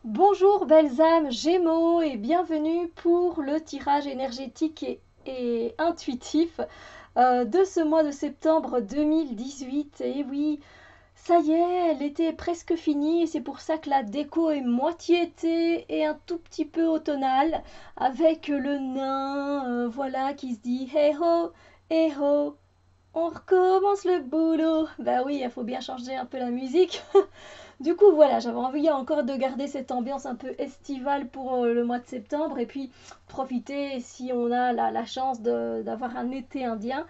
Bonjour belles âmes Gémeaux et bienvenue pour le tirage énergétique et intuitif de ce mois de septembre 2018. Et oui, ça y est, l'été est presque fini et c'est pour ça que la déco est moitié été et un tout petit peu automnale avec le nain voilà, qui se dit hey ho, on recommence le boulot. Bah oui, il faut bien changer un peu la musique. Du coup, voilà, j'avais envie encore de garder cette ambiance un peu estivale pour le mois de septembre et puis profiter si on a la chance d'avoir un été indien.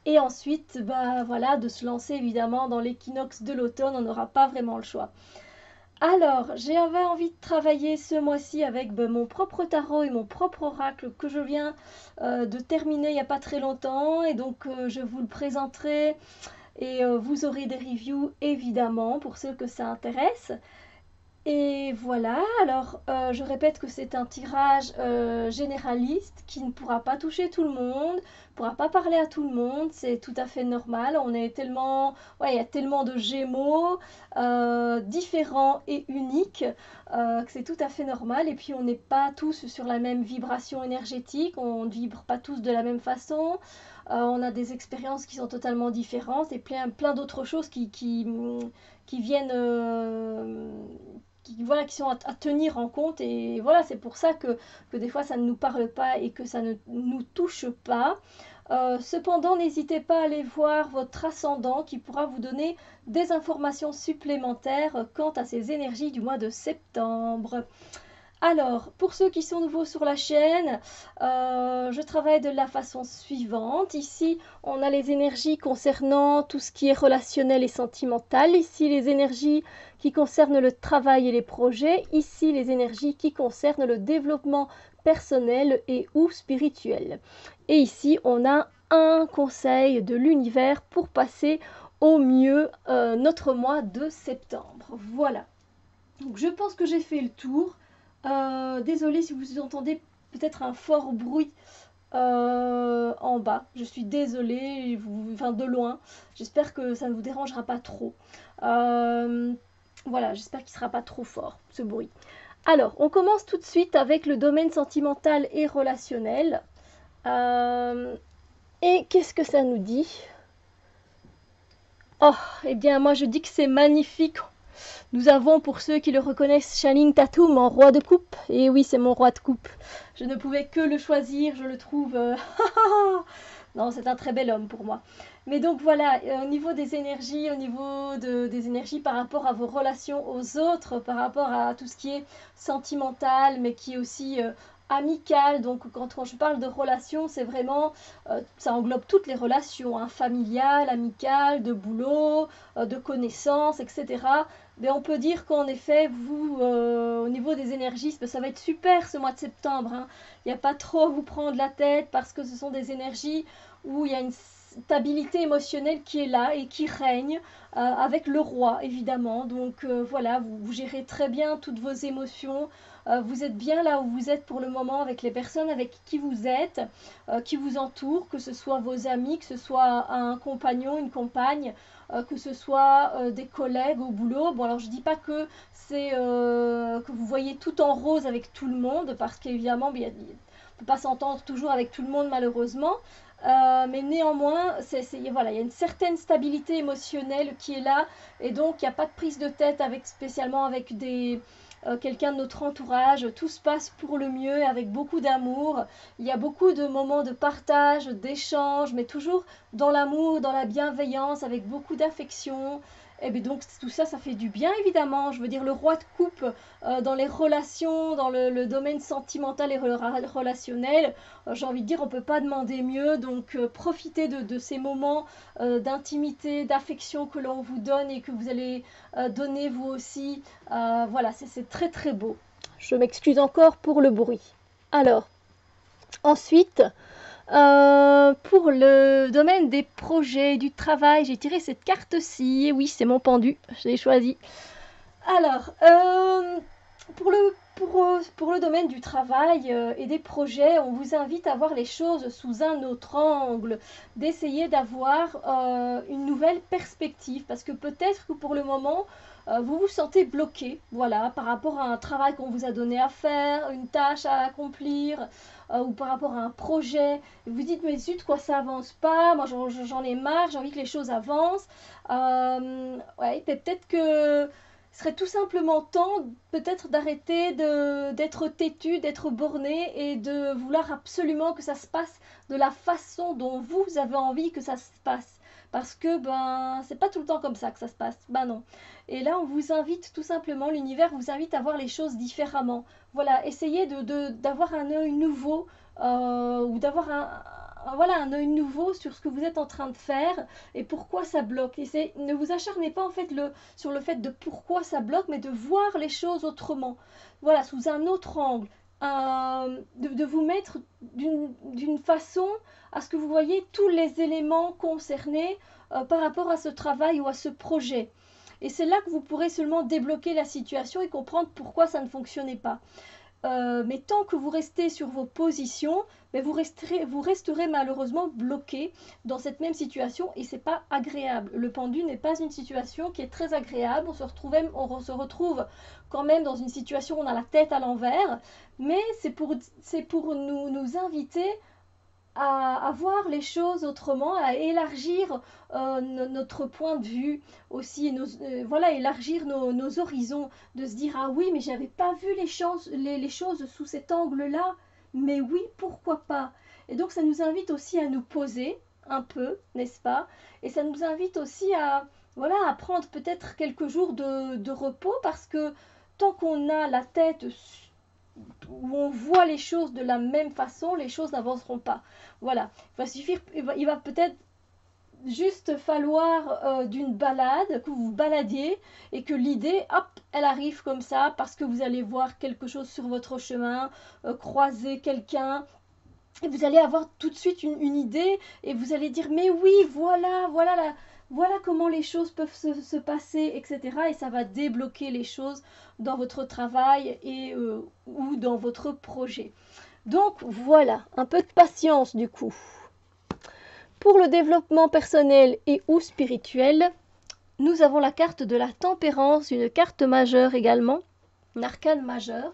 Et ensuite, bah voilà, de se lancer évidemment dans l'équinoxe de l'automne, on n'aura pas vraiment le choix. Alors, j'avais envie de travailler ce mois-ci avec mon propre tarot et mon propre oracle que je viens de terminer il n'y a pas très longtemps. Et donc, je vous le présenterai et vous aurez des reviews évidemment pour ceux que ça intéresse. Et voilà, alors je répète que c'est un tirage généraliste qui ne pourra pas toucher tout le monde, ne pourra pas parler à tout le monde, c'est tout à fait normal. On est tellement, ouais, il y a tellement de Gémeaux différents et uniques que c'est tout à fait normal. Et puis on n'est pas tous sur la même vibration énergétique, on ne vibre pas tous de la même façon. On a des expériences qui sont totalement différentes et plein d'autres choses qui viennent voilà, qui sont à tenir en compte. Et voilà, c'est pour ça que des fois ça ne nous parle pas et que ça ne nous touche pas. Cependant, n'hésitez pas à aller voir votre ascendant qui pourra vous donner des informations supplémentaires quant à ces énergies du mois de septembre. Alors, pour ceux qui sont nouveaux sur la chaîne, je travaille de la façon suivante. Ici, on a les énergies concernant tout ce qui est relationnel et sentimental. Ici, les énergies qui concernent le travail et les projets. Ici, les énergies qui concernent le développement personnel et ou spirituel. Et ici, on a un conseil de l'univers pour passer au mieux notre mois de septembre. Voilà. Donc, je pense que j'ai fait le tour. Désolée si vous entendez peut-être un fort bruit en bas. Je suis désolée, enfin de loin. J'espère que ça ne vous dérangera pas trop. Voilà, j'espère qu'il ne sera pas trop fort ce bruit. Alors, on commence tout de suite avec le domaine sentimental et relationnel. Et qu'est-ce que ça nous dit? Oh, eh bien moi je dis que c'est magnifique. Nous avons, pour ceux qui le reconnaissent, Channing Tatum en roi de coupe. Et oui, c'est mon roi de coupe. Je ne pouvais que le choisir, je le trouve... non, c'est un très bel homme pour moi. Mais donc voilà, au niveau des énergies, des énergies par rapport à vos relations aux autres, par rapport à tout ce qui est sentimental, mais qui est aussi amical. Donc quand je parle de relations, c'est vraiment, ça englobe toutes les relations, hein, familiales, amicales, de boulot, de connaissances, etc. Mais on peut dire qu'en effet, vous, au niveau des énergies, ça va être super ce mois de septembre, hein. Il n'y a pas trop à vous prendre la tête parce que ce sont des énergies où il y a une stabilité émotionnelle qui est là et qui règne avec le roi, évidemment. Donc voilà, vous gérez très bien toutes vos émotions. Vous êtes bien là où vous êtes pour le moment avec les personnes avec qui vous êtes, qui vous entourent, que ce soit vos amis, que ce soit un compagnon, une compagne, que ce soit des collègues au boulot. Bon, alors je dis pas que c'est que vous voyez tout en rose avec tout le monde, parce qu'évidemment, on ne peut pas s'entendre toujours avec tout le monde malheureusement. Mais néanmoins, voilà, il y a une certaine stabilité émotionnelle qui est là, et donc il n'y a pas de prise de tête spécialement avec quelqu'un de notre entourage. Tout se passe pour le mieux, avec beaucoup d'amour. Il y a beaucoup de moments de partage, d'échange, mais toujours dans l'amour, dans la bienveillance, avec beaucoup d'affection. Et bien donc tout ça, ça fait du bien évidemment. Je veux dire, le roi de coupe dans les relations, dans le domaine sentimental et relationnel, j'ai envie de dire, on ne peut pas demander mieux. Donc profitez de ces moments d'intimité, d'affection que l'on vous donne et que vous allez donner vous aussi. Voilà, c'est très très beau. Je m'excuse encore pour le bruit. Alors, ensuite, pour le domaine des projets, du travail, j'ai tiré cette carte-ci. Et oui, c'est mon pendu, je l'ai choisi. Alors, pour Pour le domaine du travail et des projets, on vous invite à voir les choses sous un autre angle, d'essayer d'avoir une nouvelle perspective, parce que peut-être que pour le moment, vous vous sentez bloqué, voilà, par rapport à un travail qu'on vous a donné à faire, une tâche à accomplir, ou par rapport à un projet. Et vous dites, mais zut, quoi, ça avance pas, moi j'en ai marre, j'ai envie que les choses avancent. Ouais, peut-être que ce serait tout simplement temps peut-être d'arrêter d'être têtu, d'être borné et de vouloir absolument que ça se passe de la façon dont vous avez envie que ça se passe. Parce que ben c'est pas tout le temps comme ça que ça se passe. Ben non. Et là on vous invite tout simplement, l'univers vous invite à voir les choses différemment. Voilà, essayez d'avoir un œil nouveau ou d'avoir voilà, un œil nouveau sur ce que vous êtes en train de faire et pourquoi ça bloque. Et ne vous acharnez pas en fait sur le fait de pourquoi ça bloque, mais de voir les choses autrement. Voilà, sous un autre angle. De vous mettre d'une façon à ce que vous voyez tous les éléments concernés par rapport à ce travail ou à ce projet. Et c'est là que vous pourrez seulement débloquer la situation et comprendre pourquoi ça ne fonctionnait pas. Mais tant que vous restez sur vos positions, mais vous resterez malheureusement bloqué dans cette même situation et c'est pas agréable. Le pendu n'est pas une situation qui est très agréable. On se retrouve quand même dans une situation où on a la tête à l'envers, mais c'est pour nous inviter à voir les choses autrement, à élargir notre point de vue aussi, voilà, élargir nos horizons, de se dire ah oui mais j'avais pas vu les choses sous cet angle-là, mais oui pourquoi pas. Et donc ça nous invite aussi à nous poser un peu, n'est-ce pas? Et ça nous invite aussi à voilà à prendre peut-être quelques jours de repos parce que tant qu'on a la tête où on voit les choses de la même façon, les choses n'avanceront pas. Voilà, il va peut-être juste falloir d'une balade, que vous vous baladiez et que l'idée, hop, elle arrive comme ça parce que vous allez voir quelque chose sur votre chemin, croiser quelqu'un. Et vous allez avoir tout de suite une idée et vous allez dire mais oui, voilà comment les choses peuvent se passer, etc. Et ça va débloquer les choses dans votre travail ou dans votre projet. Donc voilà, un peu de patience du coup. Pour le développement personnel et ou spirituel, nous avons la carte de la tempérance, une carte majeure également, un arcane majeur.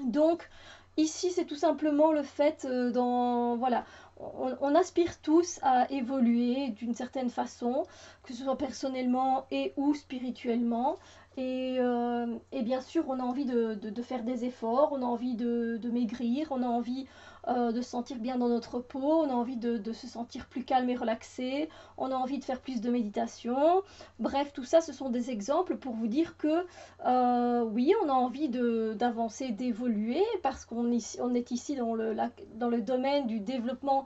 Donc ici c'est tout simplement le fait voilà, on aspire tous à évoluer d'une certaine façon, que ce soit personnellement et ou spirituellement. Et bien sûr, on a envie de faire des efforts, on a envie de maigrir, on a envie de se sentir bien dans notre peau, on a envie de se sentir plus calme et relaxé, on a envie de faire plus de méditation. Bref, tout ça, ce sont des exemples pour vous dire que oui, on a envie d'avancer, d'évoluer, parce qu'on est ici dans le domaine du développement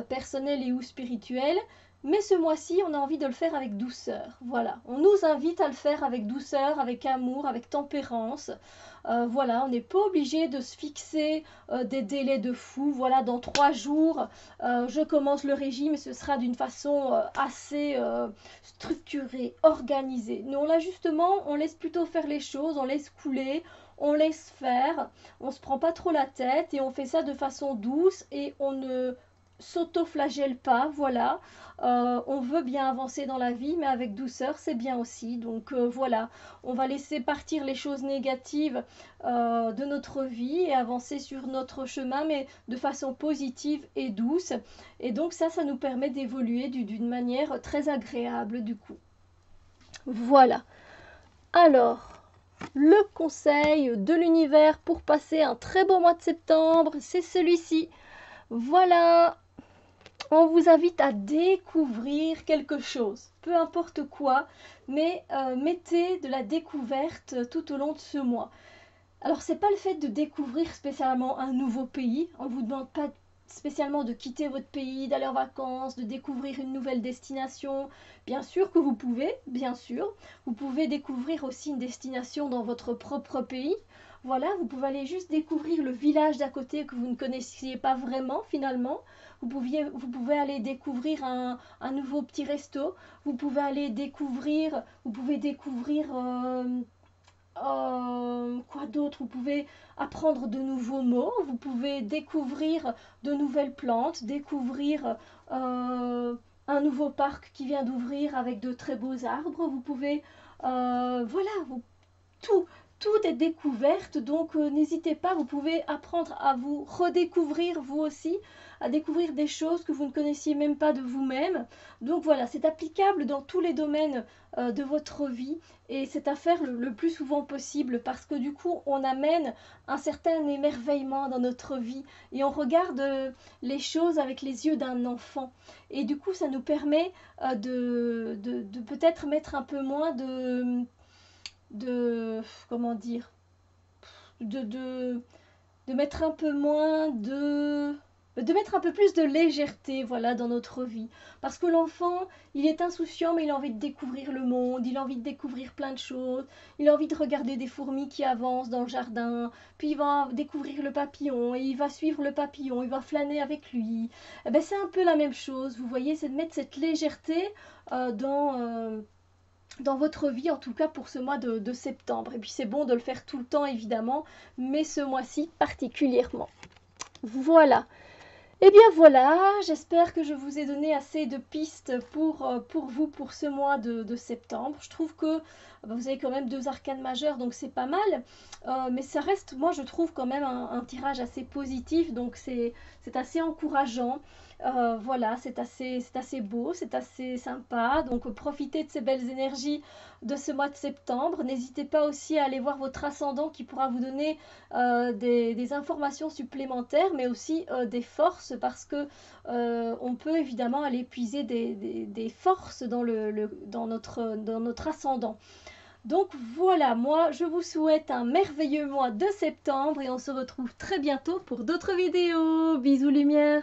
personnel et ou spirituel. Mais ce mois-ci, on a envie de le faire avec douceur. Voilà, on nous invite à le faire avec douceur, avec amour, avec tempérance. Voilà, on n'est pas obligé de se fixer des délais de fou. Voilà, dans 3 jours, je commence le régime et ce sera d'une façon assez structurée, organisée. Nous, là, justement, on laisse plutôt faire les choses, on laisse couler, on laisse faire, on se prend pas trop la tête et on fait ça de façon douce et on ne s'auto-flagelle pas, voilà. On veut bien avancer dans la vie, mais avec douceur, c'est bien aussi. Donc voilà, on va laisser partir les choses négatives de notre vie et avancer sur notre chemin, mais de façon positive et douce. Et donc ça nous permet d'évoluer d'une manière très agréable du coup. Voilà. Alors, le conseil de l'univers pour passer un très beau mois de septembre, c'est celui-ci. Voilà, on vous invite à découvrir quelque chose, peu importe quoi, mais mettez de la découverte tout au long de ce mois. Alors c'est pas le fait de découvrir spécialement un nouveau pays, on vous demande pas spécialement de quitter votre pays, d'aller en vacances, de découvrir une nouvelle destination. Bien sûr que vous pouvez, bien sûr. Vous pouvez découvrir aussi une destination dans votre propre pays. Voilà, vous pouvez aller juste découvrir le village d'à côté que vous ne connaissiez pas vraiment finalement. Vous pouvez aller découvrir un nouveau petit resto. Vous pouvez découvrir Quoi d'autre? Vous pouvez apprendre de nouveaux mots, vous pouvez découvrir de nouvelles plantes, découvrir un nouveau parc qui vient d'ouvrir avec de très beaux arbres. Vous pouvez, voilà, tout, tout est découverte, donc n'hésitez pas, vous pouvez apprendre à vous redécouvrir vous aussi, à découvrir des choses que vous ne connaissiez même pas de vous-même. Donc voilà, c'est applicable dans tous les domaines de votre vie et c'est à faire le plus souvent possible parce que du coup on amène un certain émerveillement dans notre vie et on regarde les choses avec les yeux d'un enfant et du coup ça nous permet de peut-être mettre un peu moins comment dire, de, de, de mettre un peu moins de mettre un peu plus de légèreté, voilà, dans notre vie. Parce que l'enfant, il est insouciant, mais il a envie de découvrir le monde, il a envie de découvrir plein de choses, il a envie de regarder des fourmis qui avancent dans le jardin, puis il va découvrir le papillon, et il va suivre le papillon, il va flâner avec lui. Eh ben, c'est un peu la même chose, vous voyez, c'est de mettre cette légèreté dans votre vie, en tout cas pour ce mois de septembre. Et puis c'est bon de le faire tout le temps évidemment, mais ce mois-ci particulièrement. Voilà. Et bien voilà, j'espère que je vous ai donné assez de pistes pour vous pour ce mois de septembre. Je trouve que vous avez quand même 2 arcanes majeures, donc c'est pas mal. Mais ça reste, moi je trouve quand même un tirage assez positif, donc c'est assez encourageant. Voilà, c'est assez beau, c'est assez sympa. Donc profitez de ces belles énergies de ce mois de septembre. N'hésitez pas aussi à aller voir votre ascendant qui pourra vous donner des informations supplémentaires, mais aussi des forces parce que on peut évidemment aller puiser des forces dans notre ascendant. Donc voilà, moi je vous souhaite un merveilleux mois de septembre et on se retrouve très bientôt pour d'autres vidéos. Bisous lumière!